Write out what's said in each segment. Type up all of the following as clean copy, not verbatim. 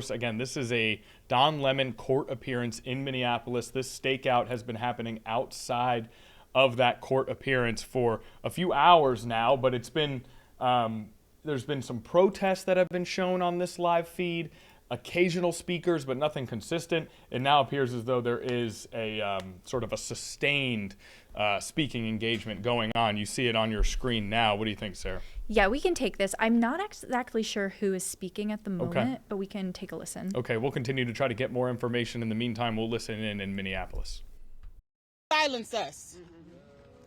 Again, this is a Don Lemon court appearance in Minneapolis. This stakeout has been happening outside of that court appearance for a few hours now, but it's been there's been some protests that have been shown on this live feed, occasional speakers, but nothing consistent. It now appears as though there is a sort of a sustained speaking engagement going on. You see it on your screen now. What do you think, Sarah? Yeah, we can take this. I'm not exactly sure who is speaking at the moment, but we can take a listen. Okay, we'll continue to try to get more information. In the meantime, we'll listen in Minneapolis. Silence us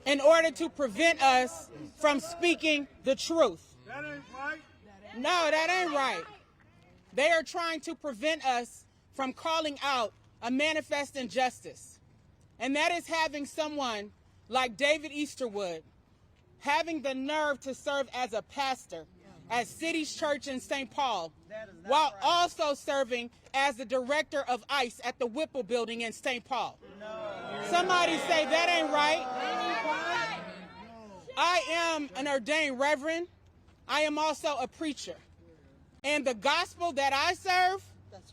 in order to prevent us from speaking the truth. That ain't right. No, that ain't right. They are trying to prevent us from calling out a manifest injustice. And that is having someone like David Easterwood having the nerve to serve as a pastor at City's Church in St. Paul, while also serving as the director of ICE at the Whipple Building in St. Paul. Somebody say that ain't right. I am an ordained reverend. I am also a preacher. And the gospel that I serve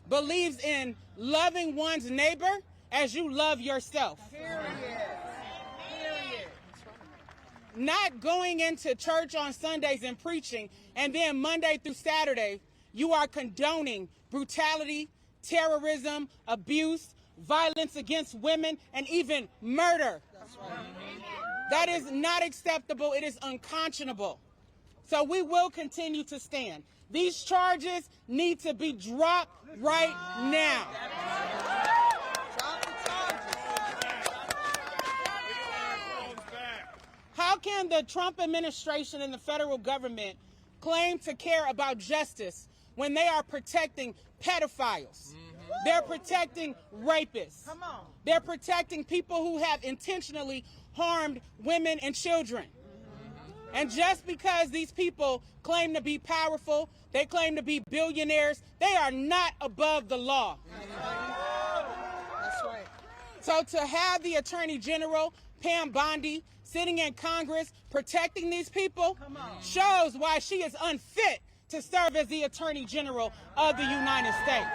believes in loving one's neighbor as you love yourself. Not going into church on Sundays and preaching, and then Monday through Saturday, you are condoning brutality, terrorism, abuse, violence against women, and even murder. That is not acceptable. It is unconscionable. So we will continue to stand. These charges need to be dropped right now. How can the Trump administration and the federal government claim to care about justice when they are protecting pedophiles? They're protecting rapists. They're protecting people who have intentionally harmed women and children. And just because these people claim to be powerful, they claim to be billionaires, they are not above the law. That's right. So to have the Attorney General, Pam Bondi, sitting in Congress protecting these people shows why she is unfit to serve as the Attorney General of the United States.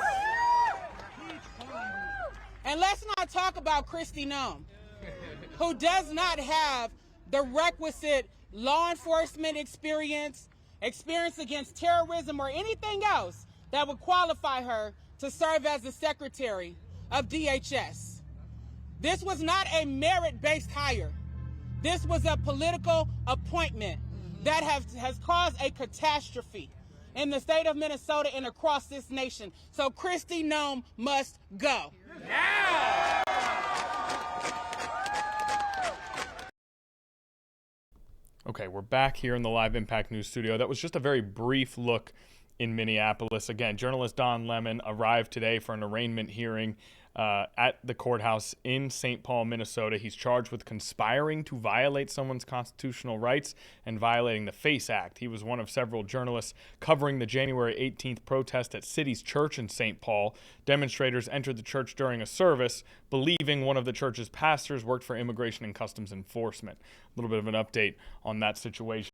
And let's not talk about Kristi Noem, who does not have the requisite law enforcement experience against terrorism, or anything else that would qualify her to serve as the Secretary of DHS. This was not a merit-based hire. This was a political appointment that has caused a catastrophe in the state of Minnesota and across this nation. So Kristi Noem must go. Now! Okay, we're back here in the Live Impact News studio. That was just a very brief look in Minneapolis. Again, journalist Don Lemon arrived today for an arraignment hearing at the courthouse in St. Paul, Minnesota. He's charged with conspiring to violate someone's constitutional rights and violating the FACE Act. He was one of several journalists covering the January 18th protest at City's Church in St. Paul. Demonstrators entered the church during a service, believing one of the church's pastors worked for Immigration and Customs Enforcement. A little bit of an update on that situation.